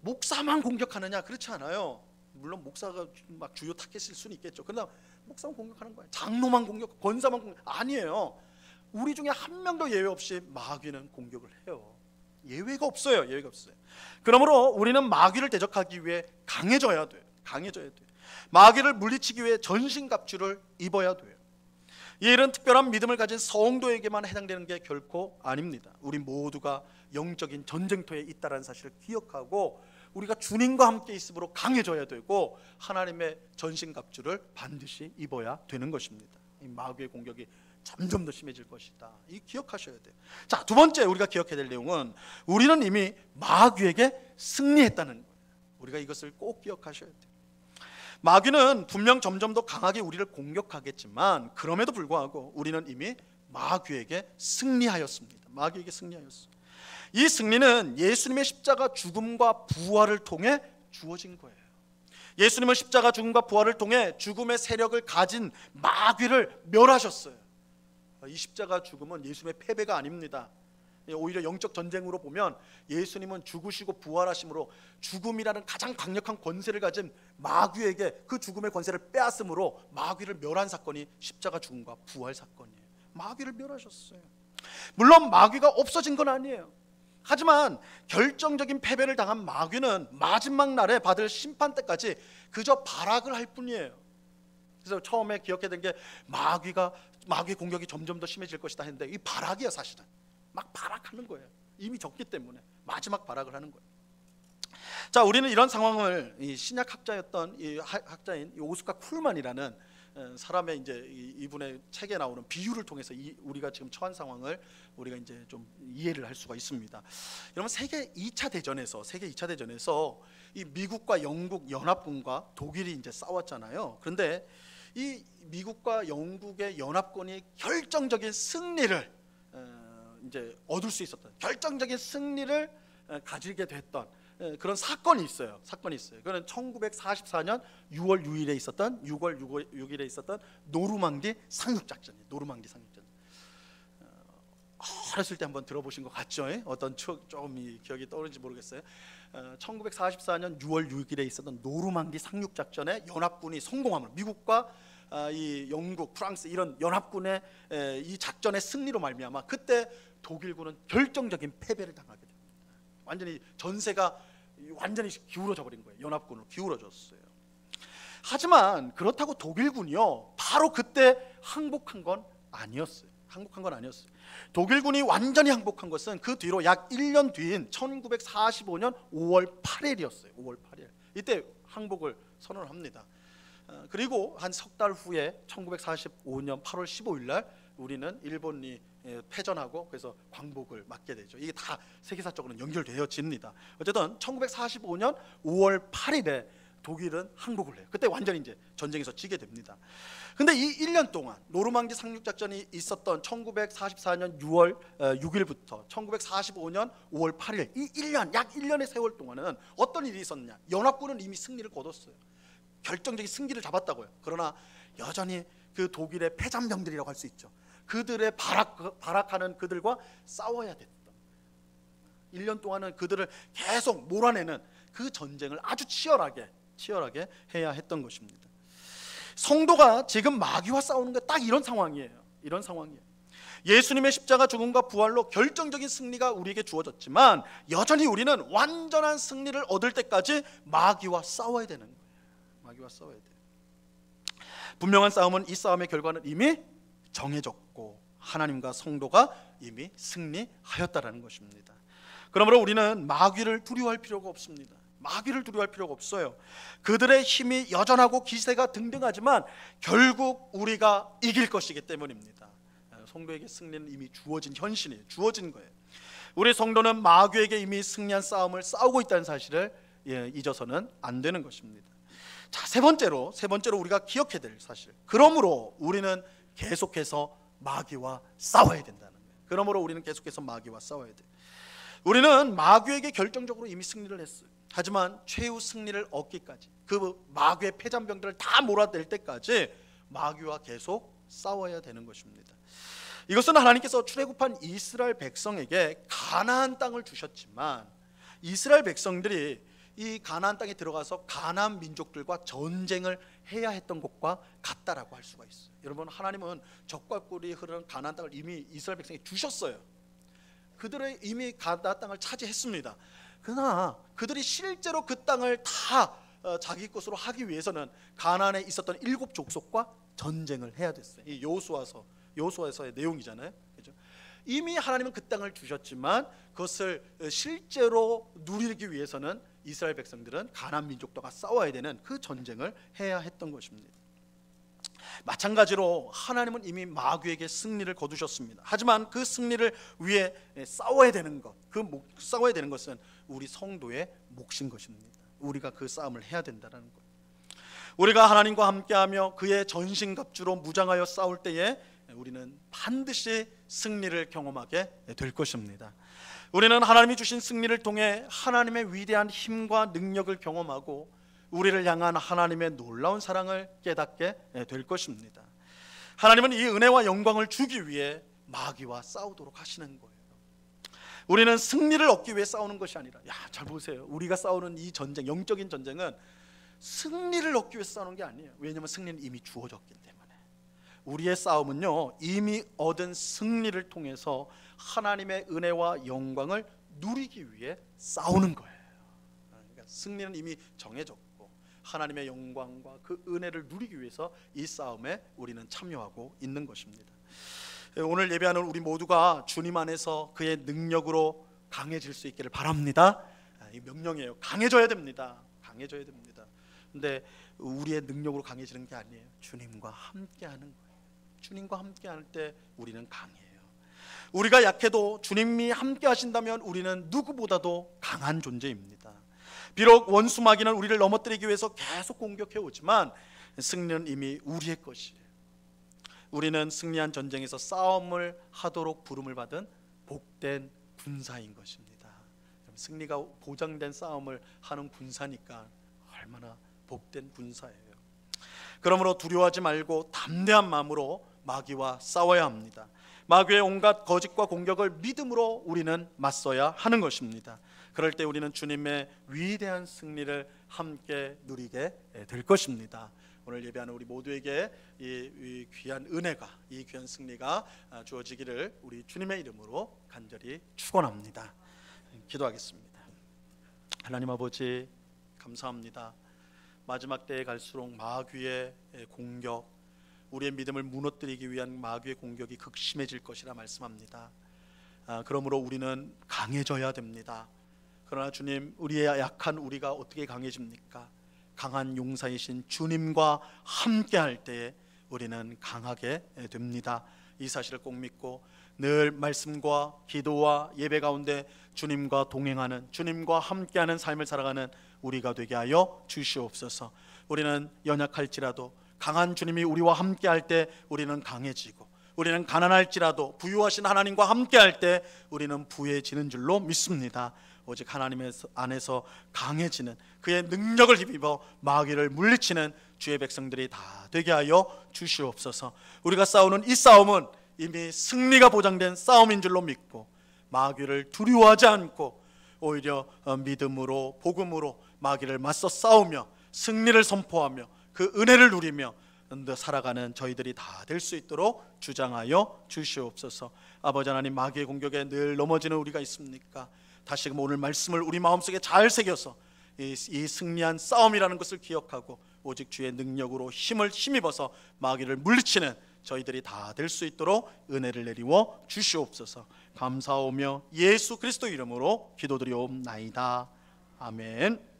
목사만 공격하느냐? 그렇지 않아요. 물론 목사가 막 주요 타겟일 수는 있겠죠. 그러나 목사만 공격하는 거예요. 장로만 공격, 권사만 공격, 아니에요. 우리 중에 한 명도 예외 없이 마귀는 공격을 해요. 예외가 없어요. 예외가 없어요. 그러므로 우리는 마귀를 대적하기 위해 강해져야 돼요. 강해져야 돼요. 마귀를 물리치기 위해 전신갑주를 입어야 돼요. 이 일은 특별한 믿음을 가진 성도에게만 해당되는 게 결코 아닙니다. 우리 모두가 영적인 전쟁터에 있다는 사실을 기억하고 우리가 주님과 함께 있으므로 강해져야 되고, 하나님의 전신갑주를 반드시 입어야 되는 것입니다. 이 마귀의 공격이 점점 더 심해질 것이다. 이 기억하셔야 돼요. 자, 두 번째 우리가 기억해야 될 내용은, 우리는 이미 마귀에게 승리했다는 거예요. 우리가 이것을 꼭 기억하셔야 돼요. 마귀는 분명 점점 더 강하게 우리를 공격하겠지만, 그럼에도 불구하고 우리는 이미 마귀에게 승리하였습니다. 마귀에게 승리하였어요. 이 승리는 예수님의 십자가 죽음과 부활을 통해 주어진 거예요. 예수님은 십자가 죽음과 부활을 통해 죽음의 세력을 가진 마귀를 멸하셨어요. 이 십자가 죽음은 예수님의 패배가 아닙니다. 오히려 영적 전쟁으로 보면 예수님은 죽으시고 부활하심으로 죽음이라는 가장 강력한 권세를 가진 마귀에게 그 죽음의 권세를 빼앗음으로 마귀를 멸한 사건이 십자가 죽음과 부활 사건이에요. 마귀를 멸하셨어요. 물론 마귀가 없어진 건 아니에요. 하지만 결정적인 패배를 당한 마귀는 마지막 날에 받을 심판 때까지 그저 발악을 할 뿐이에요. 그래서 처음에 기억해야 되는 게, 마귀 공격이 점점 더 심해질 것이다 했는데, 이 발악이야. 사실은 막 발악하는 거예요. 이미 졌기 때문에 마지막 발악을 하는 거예요. 자, 우리는 이런 상황을 이 신약 학자였던 이 학자인 오스카 쿨만이라는 사람의 이제 이분의 책에 나오는 비유를 통해서 우리가 지금 처한 상황을 우리가 이제 좀 이해를 할 수가 있습니다. 여러분, 세계 2차 대전에서 이 미국과 영국 연합군과 독일이 이제 싸웠잖아요. 그런데 이 미국과 영국의 연합군이 결정적인 승리를 이제 얻을 수 있었던, 결정적인 승리를 가지게 됐던 그런 사건이 있어요. 그는 1944년 6월 6일에 있었던 노르망디 상륙작전이에요. 노르망디 상륙작전. 어렸을 때 한번 들어보신 것 같죠? 어떤 추억, 좀 기억이 떠오르는지 모르겠어요. 1944년 6월 6일에 있었던 노르망디 상륙작전에 연합군이 성공함으로, 미국과 이 영국, 프랑스 이런 연합군의 이 작전의 승리로 말미암아 그때 독일군은 결정적인 패배를 당하게 됩니다. 완전히 전세가 완전히 기울어져 버린 거예요. 연합군으로 기울어졌어요. 하지만 그렇다고 독일군이요 바로 그때 항복한 건 아니었어요. 항복한 건 아니었어요. 독일군이 완전히 항복한 것은 그 뒤로 약 1년 뒤인 1945년 5월 8일이었어요. 5월 8일. 이때 항복을 선언을 합니다. 그리고 한 석 달 후에 1945년 8월 15일 날 우리는 일본이 패전하고 그래서 광복을 맞게 되죠. 이게 다 세계사적으로는 연결되어집니다. 어쨌든 1945년 5월 8일에 독일은 항복을 해요. 그때 완전히 이제 전쟁에서 지게 됩니다. 근데 이 1년 동안 노르망디 상륙작전이 있었던 1944년 6월 6일부터 1945년 5월 8일 이 1년, 약 1년의 세월 동안은 어떤 일이 있었냐? 연합군은 이미 승리를 거뒀어요. 결정적인 승기를 잡았다고요. 그러나 여전히 그 독일의 패잔병들이라고 할 수 있죠. 그들의 발악하는 그들과 싸워야 됐다. 1년 동안은 그들을 계속 몰아내는 그 전쟁을 아주 치열하게 해야 했던 것입니다. 성도가 지금 마귀와 싸우는 게 딱 이런 상황이에요. 이런 상황이에요. 예수님의 십자가 죽음과 부활로 결정적인 승리가 우리에게 주어졌지만 여전히 우리는 완전한 승리를 얻을 때까지 마귀와 싸워야 되는 거예요. 마귀와 싸워야 돼요. 분명한 싸움은 이 싸움의 결과는 이미 정해졌고 하나님과 성도가 이미 승리하였다라는 것입니다. 그러므로 우리는 마귀를 두려워할 필요가 없습니다. 마귀를 두려워할 필요가 없어요. 그들의 힘이 여전하고 기세가 등등하지만 결국 우리가 이길 것이기 때문입니다. 성도에게 승리는 이미 주어진 현실이에요. 주어진 거예요. 우리 성도는 마귀에게 이미 승리한 싸움을 싸우고 있다는 사실을 잊어서는 안 되는 것입니다. 자, 세 번째로 우리가 기억해야 될 사실. 그러므로 우리는 계속해서 마귀와 싸워야 된다는 거예요. 그러므로 우리는 계속해서 마귀와 싸워야 돼요. 우리는 마귀에게 결정적으로 이미 승리를 했어요. 하지만 최후 승리를 얻기까지 그 마귀의 패잔병들을 다 몰아낼 때까지 마귀와 계속 싸워야 되는 것입니다. 이것은 하나님께서 출애굽한 이스라엘 백성에게 가나안 땅을 주셨지만 이스라엘 백성들이 이 가나안 땅에 들어가서 가나안 민족들과 전쟁을 해야 했던 것과 같다라고 할 수가 있어요. 여러분, 하나님은 적과 꿀이 흐르는 가나안 땅을 이미 이스라엘 백성에게 주셨어요. 그들의 이미 가나안 땅을 차지했습니다. 그러나 그들이 실제로 그 땅을 다 자기 것으로 하기 위해서는 가나안에 있었던 7 족속과 전쟁을 해야 됐어요. 이 여호수아서의 내용이잖아요. 그렇죠? 이미 하나님은 그 땅을 주셨지만 그것을 실제로 누리기 위해서는 이스라엘 백성들은 가나안 민족들과 싸워야 되는 그 전쟁을 해야 했던 것입니다. 마찬가지로 하나님은 이미 마귀에게 승리를 거두셨습니다. 하지만 그 승리를 위해 싸워야 되는 것, 싸워야 되는 것은 우리 성도의 몫인 것입니다. 우리가 그 싸움을 해야 된다는 것. 우리가 하나님과 함께하며 그의 전신갑주로 무장하여 싸울 때에 우리는 반드시 승리를 경험하게 될 것입니다. 우리는 하나님이 주신 승리를 통해 하나님의 위대한 힘과 능력을 경험하고 우리를 향한 하나님의 놀라운 사랑을 깨닫게 될 것입니다. 하나님은 이 은혜와 영광을 주기 위해 마귀와 싸우도록 하시는 거예요. 우리는 승리를 얻기 위해 싸우는 것이 아니라, 잘 보세요. 우리가 싸우는 이 전쟁, 영적인 전쟁은 승리를 얻기 위해 싸우는 게 아니에요. 왜냐하면 승리는 이미 주어졌기 때문에. 우리의 싸움은요, 이미 얻은 승리를 통해서 하나님의 은혜와 영광을 누리기 위해 싸우는 거예요. 그러니까 승리는 이미 정해졌고 하나님의 영광과 그 은혜를 누리기 위해서 이 싸움에 우리는 참여하고 있는 것입니다. 오늘 예배하는 우리 모두가 주님 안에서 그의 능력으로 강해질 수 있기를 바랍니다. 이 명령이에요. 강해져야 됩니다. 강해져야 됩니다. 근데 우리의 능력으로 강해지는 게 아니에요. 주님과 함께하는 거예요. 주님과 함께할 때 우리는 강해요. 우리가 약해도 주님이 함께 하신다면 우리는 누구보다도 강한 존재입니다. 비록 원수 마귀는 우리를 넘어뜨리기 위해서 계속 공격해 오지만 승리는 이미 우리의 것이에요. 우리는 승리한 전쟁에서 싸움을 하도록 부름을 받은 복된 군사인 것입니다. 승리가 보장된 싸움을 하는 군사니까 얼마나 복된 군사예요. 그러므로 두려워하지 말고 담대한 마음으로 마귀와 싸워야 합니다. 마귀의 온갖 거짓과 공격을 믿음으로 우리는 맞서야 하는 것입니다. 그럴 때 우리는 주님의 위대한 승리를 함께 누리게 될 것입니다. 오늘 예배하는 우리 모두에게 이 귀한 은혜가, 이 귀한 승리가 주어지기를 우리 주님의 이름으로 간절히 축원합니다. 기도하겠습니다. 하나님 아버지, 감사합니다. 마지막 때에 갈수록 마귀의 공격, 우리의 믿음을 무너뜨리기 위한 마귀의 공격이 극심해질 것이라 말씀합니다. 그러므로 우리는 강해져야 됩니다. 그러나 주님, 우리의 약한 우리가 어떻게 강해집니까? 강한 용사이신 주님과 함께할 때에 우리는 강하게 됩니다. 이 사실을 꼭 믿고 늘 말씀과 기도와 예배 가운데 주님과 동행하는, 주님과 함께하는 삶을 살아가는 우리가 되게 하여 주시옵소서. 우리는 연약할지라도 강한 주님이 우리와 함께할 때 우리는 강해지고, 우리는 가난할지라도 부유하신 하나님과 함께할 때 우리는 부해지는 줄로 믿습니다. 오직 하나님 안에서 강해지는 그의 능력을 힘입어 마귀를 물리치는 주의 백성들이 다 되게 하여 주시옵소서. 우리가 싸우는 이 싸움은 이미 승리가 보장된 싸움인 줄로 믿고 마귀를 두려워하지 않고 오히려 믿음으로 복음으로 마귀를 맞서 싸우며 승리를 선포하며 그 은혜를 누리며 살아가는 저희들이 다 될 수 있도록 주장하여 주시옵소서. 아버지 하나님, 마귀의 공격에 늘 넘어지는 우리가 있습니까? 다시금 오늘 말씀을 우리 마음속에 잘 새겨서 이 승리한 싸움이라는 것을 기억하고 오직 주의 능력으로 힘을 힘입어서 마귀를 물리치는 저희들이 다 될 수 있도록 은혜를 내리워 주시옵소서. 감사하오며 예수 그리스도 이름으로 기도드리옵나이다. 아멘.